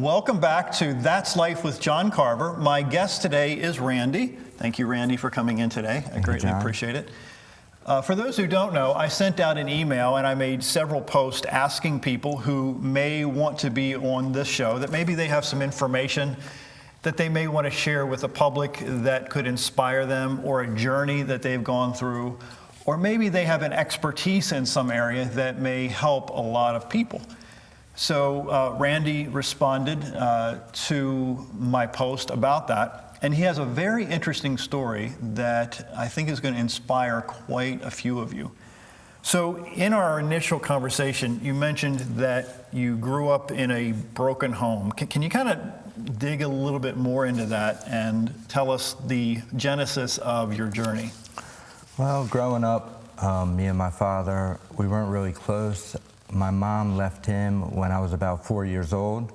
Welcome back to That's Life with John Carver. My guest today is Randy. Thank you, Randy, for coming in today. I greatly appreciate it. For those who don't know, I sent out an email and I made several posts asking people who may want to be on this show, that maybe they have some information that they may want to share with the public that could inspire them, or a journey that they've gone through, or maybe they have an expertise in some area that may help a lot of people. So Randy responded to my post about that, and he has a very interesting story that I think is going to inspire quite a few of you. So in our initial conversation, you mentioned that you grew up in a broken home. Can you kind of dig a little bit more into that and tell us the genesis of your journey? Well, growing up, me and my father, we weren't really close. My mom left him when I was about 4 years old.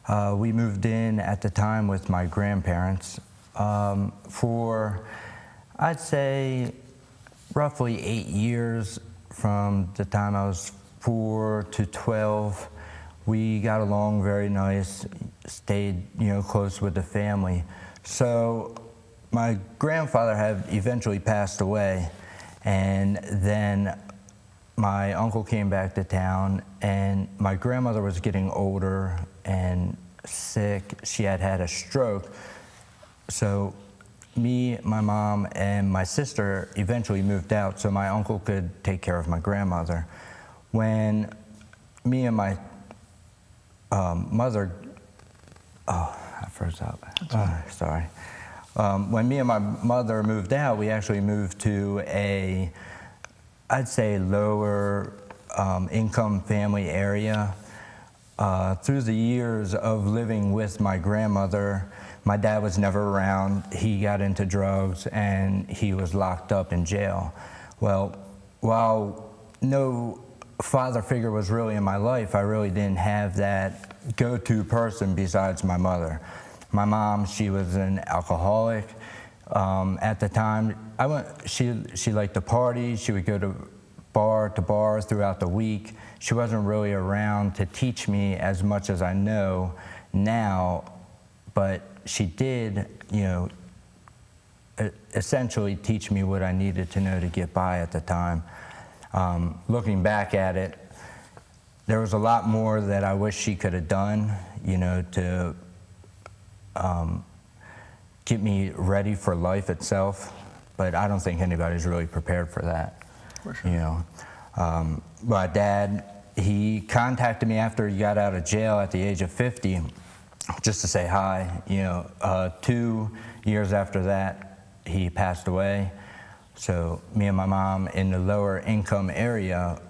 We moved in at the time with my grandparents for, I'd say, roughly 8 years. From the time I was 4 to 12, we got along very nice, stayed, close with the family. So my grandfather had eventually passed away, and then my uncle came back to town, and my grandmother was getting older and sick. She had had a stroke. So me, my mom, and my sister eventually moved out so my uncle could take care of my grandmother. When me and my mother, I froze up. Sorry. When me and my mother moved out, we actually moved to I'd say lower income family area. Through the years of living with my grandmother, my dad was never around. He got into drugs and he was locked up in jail. Well, while no father figure was really in my life, I really didn't have that go-to person besides my mother. My mom, she was an alcoholic. At the time, she liked to party. She would go to bar throughout the week. She wasn't really around to teach me as much as I know now, but she did, essentially teach me what I needed to know to get by at the time. Looking back at it, there was a lot more that I wish she could have done, to get me ready for life itself, but I don't think anybody's really prepared for that. For sure. My dad, he contacted me after he got out of jail at the age of 50, just to say hi. 2 years after that, he passed away. So me and my mom in the lower income area,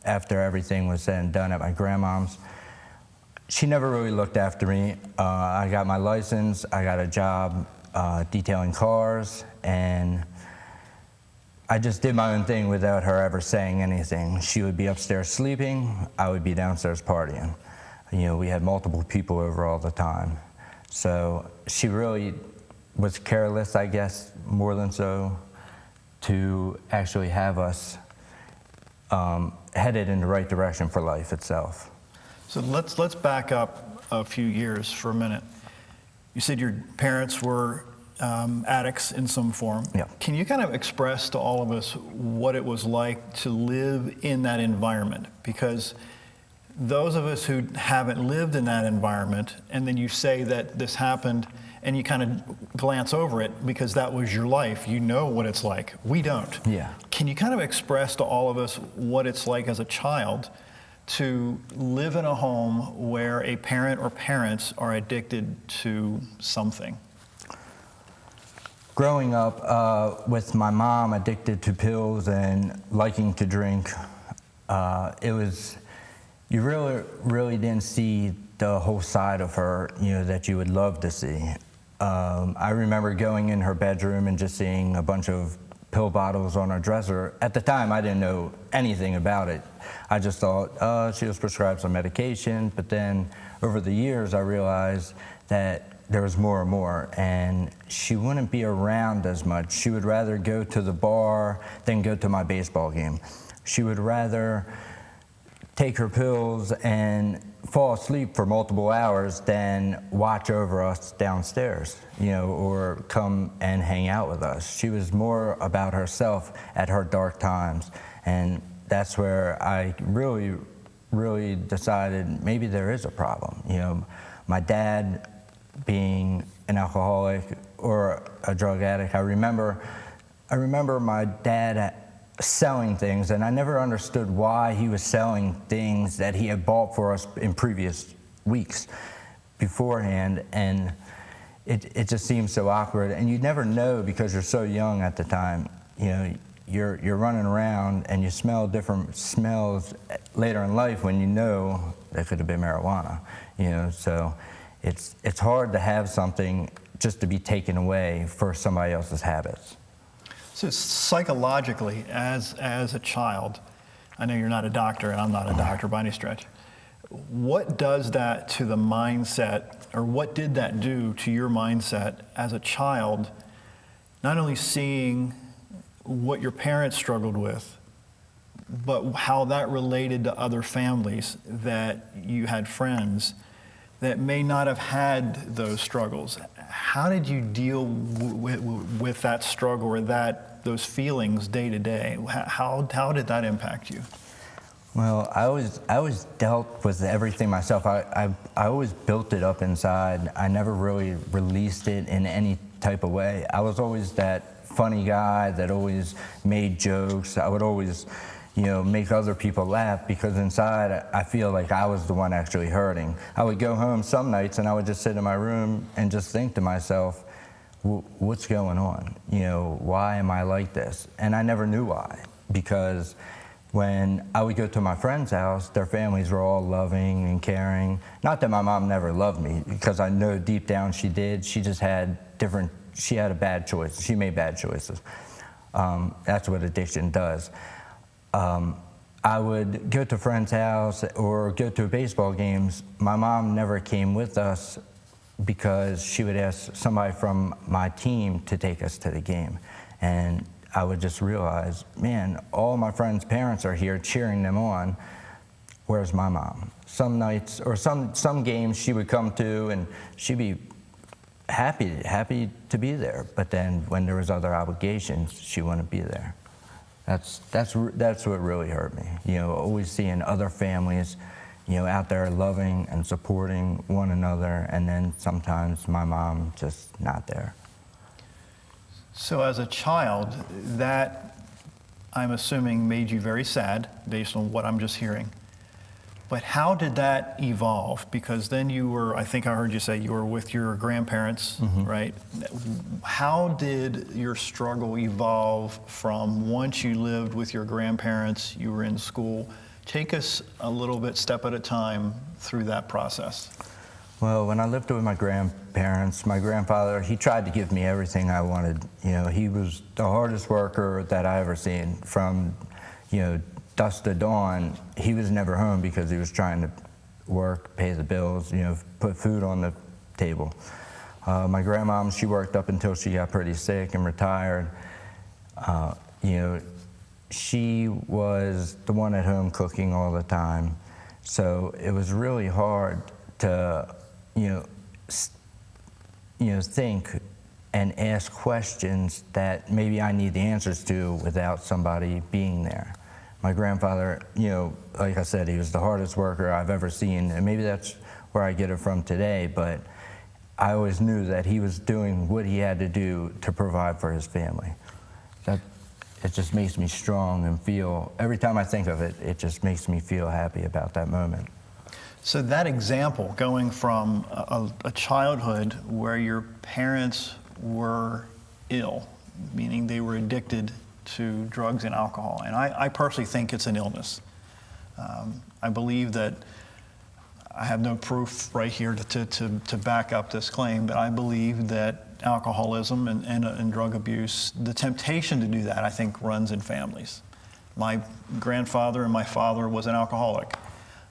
after everything was said and done at my grandmom's, she never really looked after me. I got my license, I got a job detailing cars, and I just did my own thing without her ever saying anything. She would be upstairs sleeping, I would be downstairs partying. We had multiple people over all the time. So she really was careless, I guess, more than so, to actually have us headed in the right direction for life itself. So let's back up a few years for a minute. You said your parents were addicts in some form. Yeah. Can you kind of express to all of us what it was like to live in that environment? Because those of us who haven't lived in that environment, and then you say that this happened and you kind of glance over it because that was your life, you know what it's like. We don't. Yeah. Can you kind of express to all of us what it's like as a child to live in a home where a parent or parents are addicted to something? Growing up with my mom addicted to pills and liking to drink, you really didn't see the whole side of her, that you would love to see. I remember going in her bedroom and just seeing a bunch of pill bottles on her dresser. At the time, I didn't know anything about it. I just thought she was prescribed some medication, but then over the years, I realized that there was more and more, and she wouldn't be around as much. She would rather go to the bar than go to my baseball game. She would rather take her pills and fall asleep for multiple hours than watch over us downstairs, or come and hang out with us. She was more about herself at her dark times. And that's where I really, really decided maybe there is a problem. My dad being an alcoholic or a drug addict, I remember my dad selling things, and I never understood why he was selling things that he had bought for us in previous weeks beforehand, and it just seemed so awkward. And you never know because you're so young at the time. You're running around and you smell different smells later in life when you know that could have been marijuana. So it's hard to have something just to be taken away for somebody else's habits. So psychologically, as a child, I know you're not a doctor and I'm not a doctor by any stretch. What does that to the mindset, or what did that do to your mindset as a child, not only seeing what your parents struggled with, but how that related to other families that you had friends that may not have had those struggles? How did you deal with that struggle or those feelings day to day? How did that impact you? Well, I always dealt with everything myself. I always built it up inside. I never really released it in any type of way. I was always that funny guy that always made jokes. I would always, make other people laugh, because inside I feel like I was the one actually hurting. I would go home some nights and I would just sit in my room and just think to myself, what's going on? Why am I like this? And I never knew why, because when I would go to my friend's house, their families were all loving and caring. Not that my mom never loved me, because I know deep down she did. She just had she had a bad choice. She made bad choices. That's what addiction does. I would go to a friend's house or go to baseball games. My mom never came with us because she would ask somebody from my team to take us to the game. And I would just realize, man, all my friends' parents are here cheering them on. Where's my mom? Some nights or some games she would come to and she'd be happy to be there. But then when there was other obligations, she wouldn't be there. That's what really hurt me. Always seeing other families, out there loving and supporting one another, and then sometimes my mom just not there. So as a child, that, I'm assuming, made you very sad based on what I'm just hearing. But how did that evolve? Because then you were, I think I heard you say you were with your grandparents, right? How did your struggle evolve from once you lived with your grandparents, you were in school? Take us a little bit, step at a time, through that process. Well, when I lived with my grandparents, my grandfather, he tried to give me everything I wanted. He was the hardest worker that I ever seen. From, dusk to dawn, he was never home because he was trying to work, pay the bills, put food on the table. My grandmom, she worked up until she got pretty sick and retired. She was the one at home cooking all the time. So it was really hard to, think and ask questions that maybe I need the answers to without somebody being there. My grandfather, like I said, he was the hardest worker I've ever seen, and maybe that's where I get it from today, but I always knew that he was doing what he had to do to provide for his family. It just makes me strong and feel, every time I think of it, it just makes me feel happy about that moment. So that example, going from a childhood where your parents were ill, meaning they were addicted to drugs and alcohol, and I personally think it's an illness. I believe that, I have no proof right here to back up this claim, but I believe that alcoholism and drug abuse, the temptation to do that, I think, runs in families. My grandfather and my father was an alcoholic.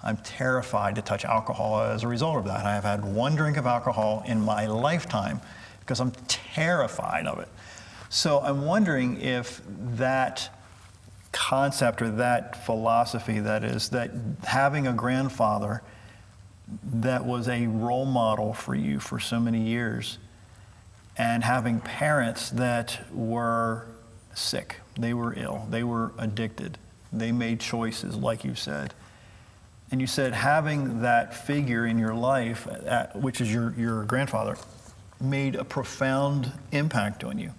I'm terrified to touch alcohol as a result of that. I have had one drink of alcohol in my lifetime because I'm terrified of it. So I'm wondering if that concept or that philosophy that is that having a grandfather that was a role model for you for so many years, and having parents that were sick, they were ill, they were addicted, they made choices, like you said. And you said having that figure in your life, which is your grandfather, made a profound impact on you.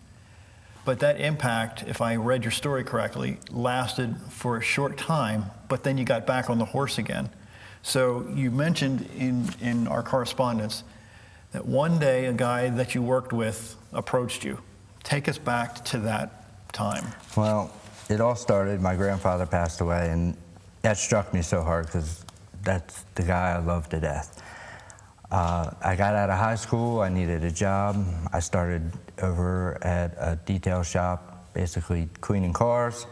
But that impact, if I read your story correctly, lasted for a short time, but then you got back on the horse again. So you mentioned in our correspondence that one day a guy that you worked with approached you. Take us back to that time. Well, it all started, my grandfather passed away, and that struck me so hard because that's the guy I love to death. I got out of high school, I needed a job. I started over at a detail shop, basically cleaning cars,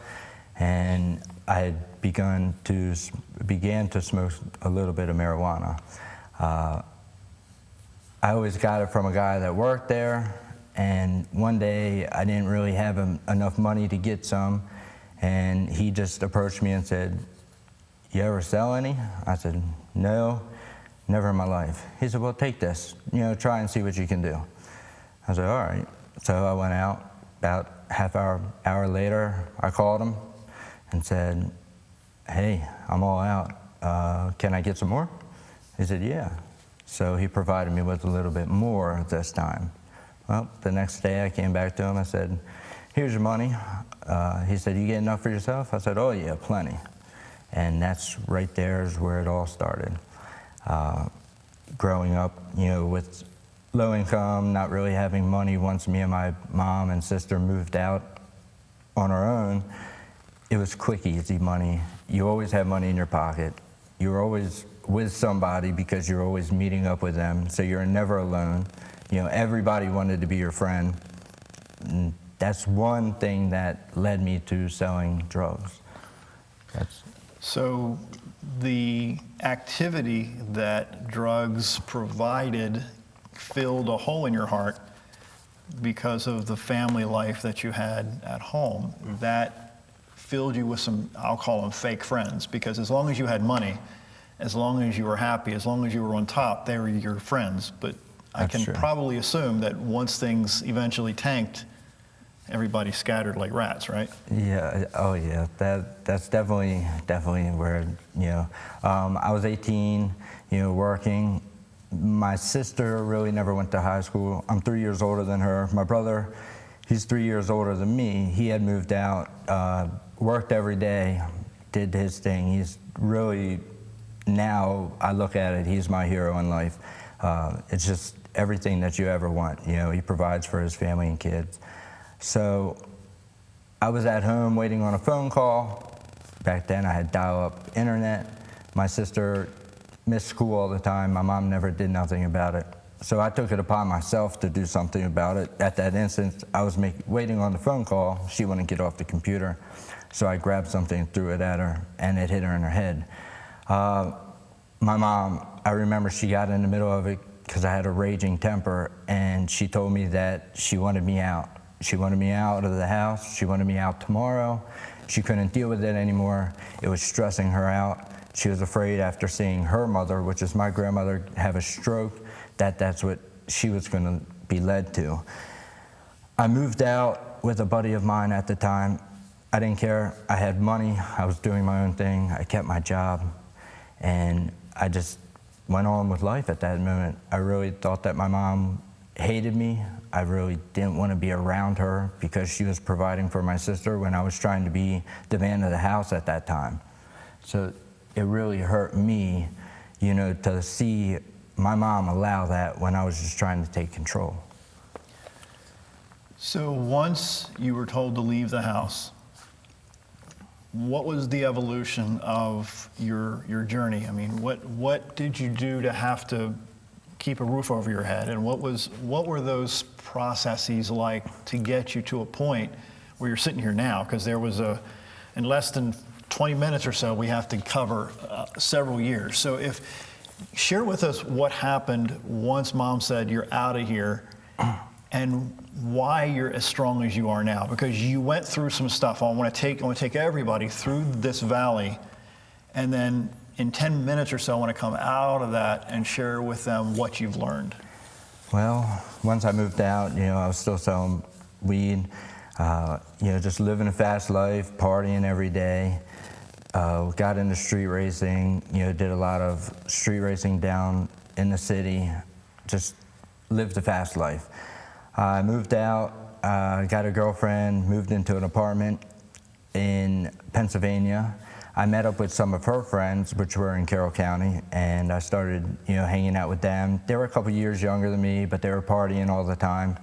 and I had began to smoke a little bit of marijuana. I always got it from a guy that worked there, and one day I didn't really have enough money to get some, and he just approached me and said, "You ever sell any?" I said, "No, never in my life." He said, "Well, take this, try and see what you can do." I said, "All right." So I went out. About half hour later, I called him and said, "Hey, I'm all out. Can I get some more?" He said, "Yeah." So he provided me with a little bit more this time. Well, the next day I came back to him. I said, "Here's your money." He said, "You get enough for yourself?" I said, "Oh yeah, plenty." And that's right there is where it all started. Growing up, with low income, not really having money. Once me and my mom and sister moved out on our own, it was quick, easy money. You always had money in your pocket. You were always with somebody because you're always meeting up with them, so you're never alone. Everybody wanted to be your friend. And that's one thing that led me to selling drugs. So the activity that drugs provided filled a hole in your heart because of the family life that you had at home. That filled you with some, I'll call them fake friends, because as long as you had money, as long as you were happy, as long as you were on top, they were your friends. But I can probably assume that once things eventually tanked, everybody scattered like rats, right? Yeah. Oh, yeah. That's definitely where I was 18, working. My sister really never went to high school. I'm 3 years older than her. My brother, he's 3 years older than me. He had moved out, worked every day, did his thing. He's really, now I look at it, he's my hero in life. It's just everything that you ever want. He provides for his family and kids. So I was at home waiting on a phone call. Back then I had dial-up internet. My sister missed school all the time. My mom never did nothing about it. So I took it upon myself to do something about it. At that instant, I was waiting on the phone call. She wouldn't get off the computer. So I grabbed something and threw it at her, and it hit her in her head. My mom, I remember she got in the middle of it because I had a raging temper, and she told me that she wanted me out. She wanted me out of the house. She wanted me out tomorrow. She couldn't deal with it anymore. It was stressing her out. She was afraid after seeing her mother, which is my grandmother, have a stroke, that's what she was going to be led to. I moved out with a buddy of mine at the time. I didn't care. I had money. I was doing my own thing. I kept my job. And I just went on with life at that moment. I really thought that my mom hated me. I really didn't want to be around her because she was providing for my sister when I was trying to be the man of the house at that time. So it really hurt me, to see my mom allow that when I was just trying to take control. So once you were told to leave the house, what was the evolution of your journey? I mean, what did you do to have to keep a roof over your head, and what were those processes like to get you to a point where you're sitting here now? Because there was in less than 20 minutes or so, we have to cover several years. So share with us what happened once Mom said, "You're out of here," and why you're as strong as you are now, because you went through some stuff. I want to take everybody through this valley, and then in 10 minutes or so, I want to come out of that and share with them what you've learned. Well, once I moved out, I was still selling weed, just living a fast life, partying every day. Got into street racing, did a lot of street racing down in the city, just lived a fast life. I moved out, got a girlfriend, moved into an apartment in Pennsylvania. I met up with some of her friends, which were in Carroll County, and I started, hanging out with them. They were a couple years younger than me, but they were partying all the time.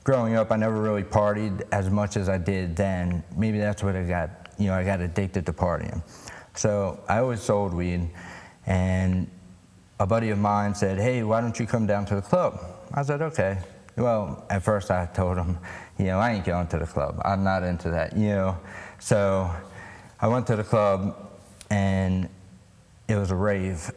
Growing up, I never really partied as much as I did then. Maybe that's what I got addicted to partying. So I always sold weed, and a buddy of mine said, "Hey, why don't you come down to the club?" I said, "Okay." Well, at first I told him, I ain't going to the club. I'm not into that, So I went to the club, and it was a rave.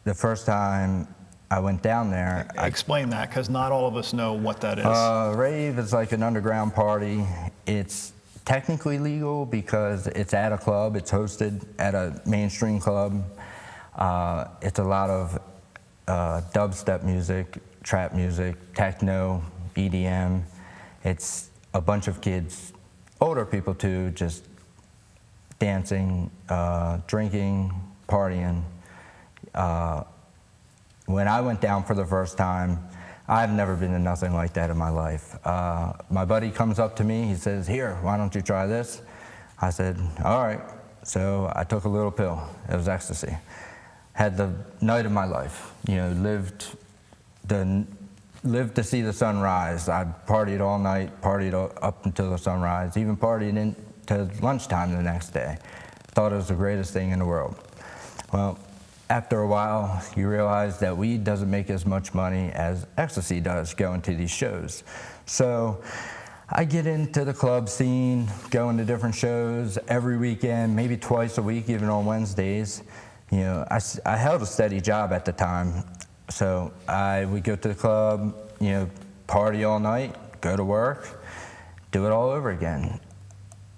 The first time I went down there. Explain that, because not all of us know what that is. Rave is like an underground party. It's technically legal because it's at a club. It's hosted at a mainstream club. It's a lot of dubstep music, trap music, techno, EDM. It's a bunch of kids, older people too, just dancing, drinking, partying. When I went down for the first time, I've never been to nothing like that in my life. My buddy comes up to me, he says, "Here, why don't you try this?" I said, "All right." So I took a little pill. It was ecstasy. Had the night of my life. Lived to see the sunrise. I partied all night, partied up until the sunrise, even partied into lunchtime the next day. Thought it was the greatest thing in the world. Well, after a while, you realize that weed doesn't make as much money as ecstasy does going to these shows. So I get into the club scene, going to different shows every weekend, maybe twice a week, even on Wednesdays. I held a steady job at the time. So I would go to the club, party all night, go to work, do it all over again.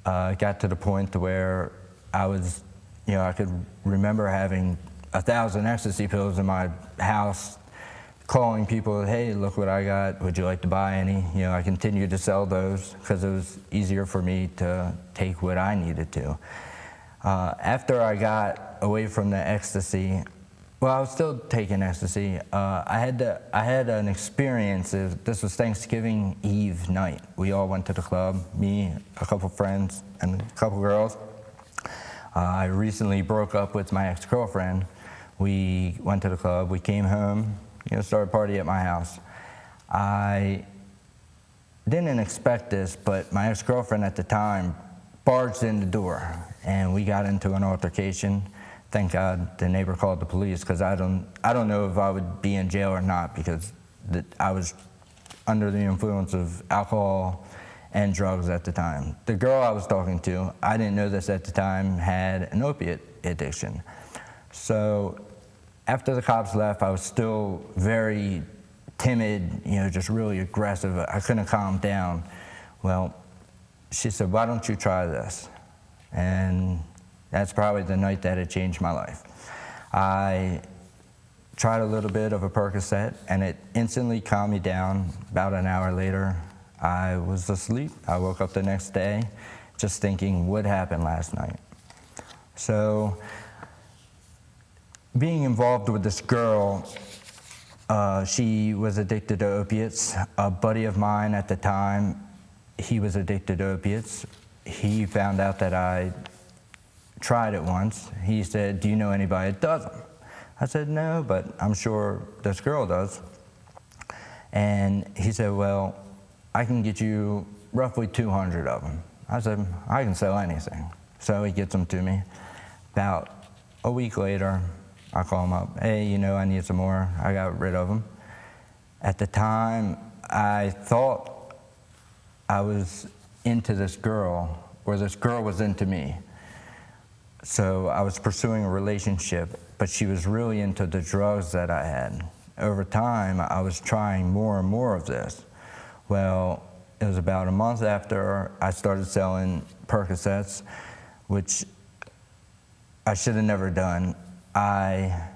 It got to the point to where I was, I could remember having 1,000 ecstasy pills in my house, calling people, "Hey, look what I got. Would you like to buy any?" I continued to sell those because it was easier for me to take what I needed to. After I got away from the ecstasy, well, I was still taking ecstasy. I had an experience. This was Thanksgiving Eve night. We all went to the club, me, a couple friends, and a couple girls. I recently broke up with my ex-girlfriend. We went to the club. We came home, started partying at my house. I didn't expect this, but my ex-girlfriend at the time barged in the door, and we got into an altercation. Thank God the neighbor called the police, because I don't know if I would be in jail or not, because I was under the influence of alcohol and drugs at the time. The girl I was talking to, I didn't know this at the time, had an opiate addiction. So after the cops left, I was still very timid, just really aggressive. I couldn't calm down. Well, she said, "Why don't you try this?" And that's probably the night that it changed my life. I tried a little bit of a Percocet, and it instantly calmed me down. About an hour later, I was asleep. I woke up the next day just thinking, what happened last night? So being involved with this girl, she was addicted to opiates. A buddy of mine at the time, he was addicted to opiates. He found out that I tried it once. He said, "Do you know anybody that does them?" I said, "No, but I'm sure this girl does." And he said, "Well, I can get you roughly 200 of them. I said, "I can sell anything." So he gets them to me. About a week later, I call him up. "Hey, I need some more." I got rid of them. At the time, I thought I was into this girl, or this girl was into me. So I was pursuing a relationship, but she was really into the drugs that I had. Over time, I was trying more and more of this. Well, it was about a month after I started selling Percocets, which I should have never done. I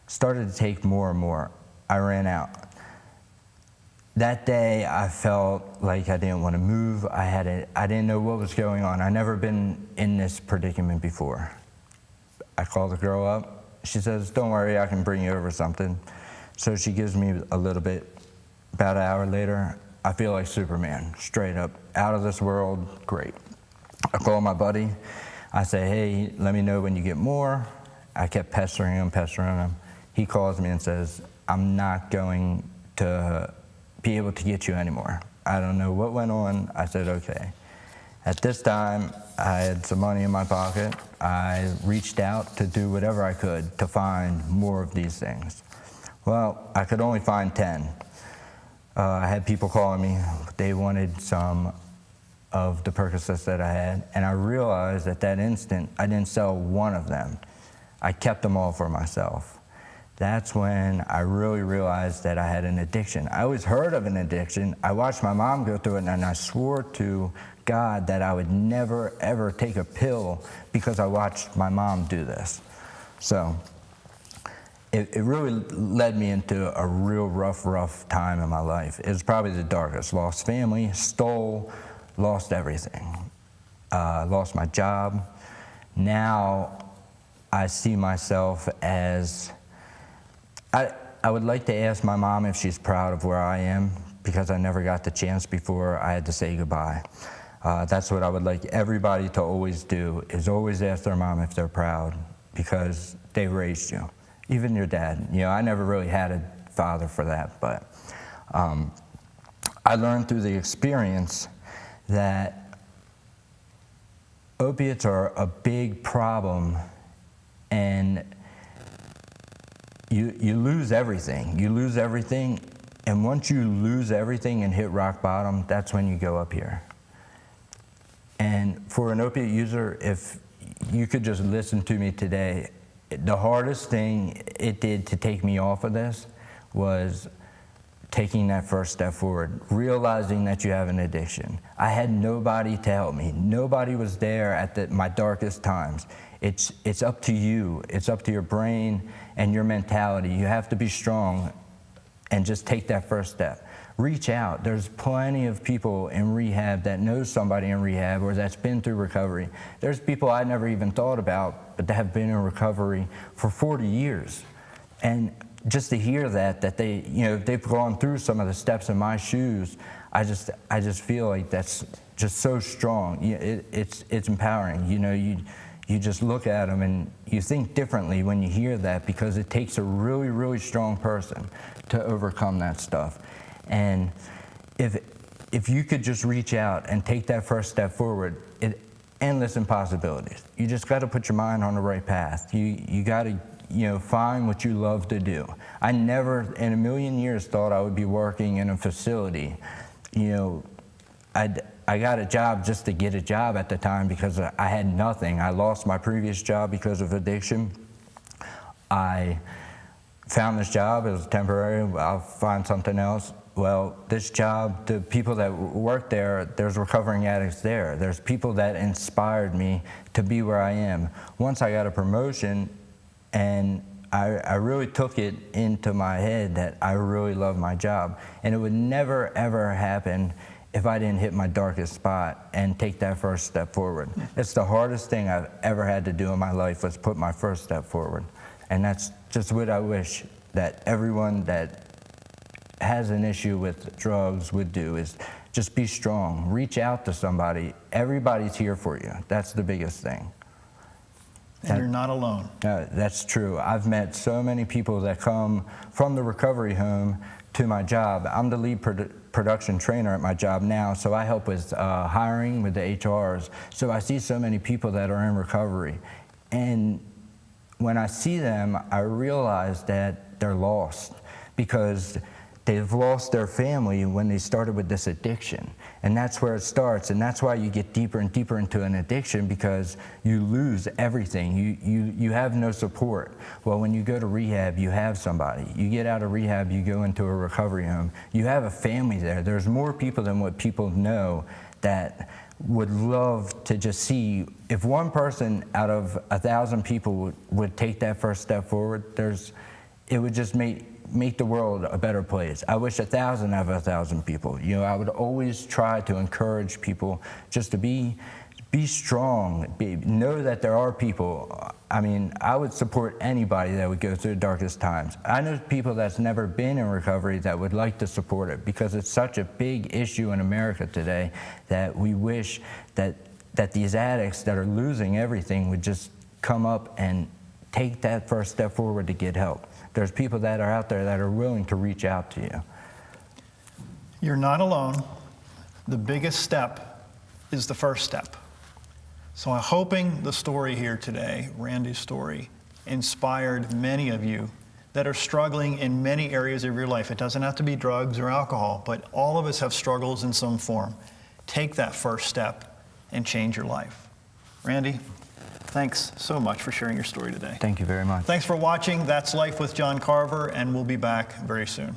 started to take more and more. I ran out. That day, I felt like I didn't want to move. I didn't know what was going on. I'd never been in this predicament before. I called the girl up. She says, "Don't worry, I can bring you over something." So she gives me a little bit. About an hour later, I feel like Superman, straight up, out of this world, great. I call my buddy. I say, "Hey, let me know when you get more." I kept pestering him. He calls me and says, "I'm not going to be able to get you anymore." I don't know what went on. I said, "Okay." At this time, I had some money in my pocket. I reached out to do whatever I could to find more of these things. Well, I could only find 10. I had people calling me. They wanted some of the Percocets that I had, and I realized at that instant I didn't sell one of them. I kept them all for myself. That's when I really realized that I had an addiction. I always heard of an addiction. I watched my mom go through it, and I swore to God that I would never, ever take a pill because I watched my mom do this. So it really led me into a real rough time in my life. It was probably the darkest. Lost family, lost everything. Lost my job. Now I see myself as, I would like to ask my mom if she's proud of where I am, because I never got the chance before I had to say goodbye. That's what I would like everybody to always do, is always ask their mom if they're proud, because they raised you. Even your dad. You know, I never really had a father for that, but I learned through the experience that opiates are a big problem, and you lose everything. You lose everything, and once you lose everything and hit rock bottom, that's when you go up here. And for an opiate user, if you could just listen to me today, the hardest thing it did to take me off of this was taking that first step forward, realizing that you have an addiction. I had nobody to help me. Nobody was there at my darkest times. It's up to you. It's up to your brain and your mentality. You have to be strong and just take that first step. Reach out. There's plenty of people in rehab that know somebody in rehab or that's been through recovery. There's people I never even thought about, but that have been in recovery for 40 years. And just to hear that they, you know, they've gone through some of the steps in my shoes, I just feel like that's just so strong. It's empowering. You know, you just look at them and you think differently when you hear that, because it takes a really, really strong person to overcome that stuff. And if you could just reach out and take that first step forward, endless impossibilities. You just got to put your mind on the right path. You got to, you know, find what you love to do. I never in a million years thought I would be working in a facility. You know, I got a job just to get a job at the time because I had nothing. I lost my previous job because of addiction. I found this job. It was temporary. I'll find something else. Well, this job, the people that work there, there's recovering addicts there. There's people that inspired me to be where I am. Once I got a promotion, and I really took it into my head that I really love my job. And it would never, ever happen if I didn't hit my darkest spot and take that first step forward. It's the hardest thing I've ever had to do in my life, was put my first step forward. And that's just what I wish that everyone that has an issue with drugs would do, is just be strong. Reach out to somebody. Everybody's here for you. That's the biggest thing. And you're not alone. That's true. I've met so many people that come from the recovery home to my job. I'm the lead production trainer at my job now, so I help with hiring with the HRs. So I see so many people that are in recovery. And when I see them, I realize that they're lost, because they've lost their family when they started with this addiction. And that's where it starts. And that's why you get deeper and deeper into an addiction, because you lose everything. You have no support. Well, when you go to rehab, you have somebody. You get out of rehab, you go into a recovery home. You have a family there. There's more people than what people know that would love to just see, if one person out of 1,000 people would take that first step forward, it would just make the world a better place. I wish 1,000 out of 1,000 people. You know, I would always try to encourage people just to be strong, know that there are people. I mean, I would support anybody that would go through the darkest times. I know people that's never been in recovery that would like to support it, because it's such a big issue in America today that we wish that these addicts that are losing everything would just come up and take that first step forward to get help. There's people that are out there that are willing to reach out to you. You're not alone. The biggest step is the first step. So I'm hoping the story here today, Randy's story, inspired many of you that are struggling in many areas of your life. It doesn't have to be drugs or alcohol, but all of us have struggles in some form. Take that first step and change your life. Randy, thanks so much for sharing your story today. Thank you very much. Thanks for watching. That's Life with John Carver, and we'll be back very soon.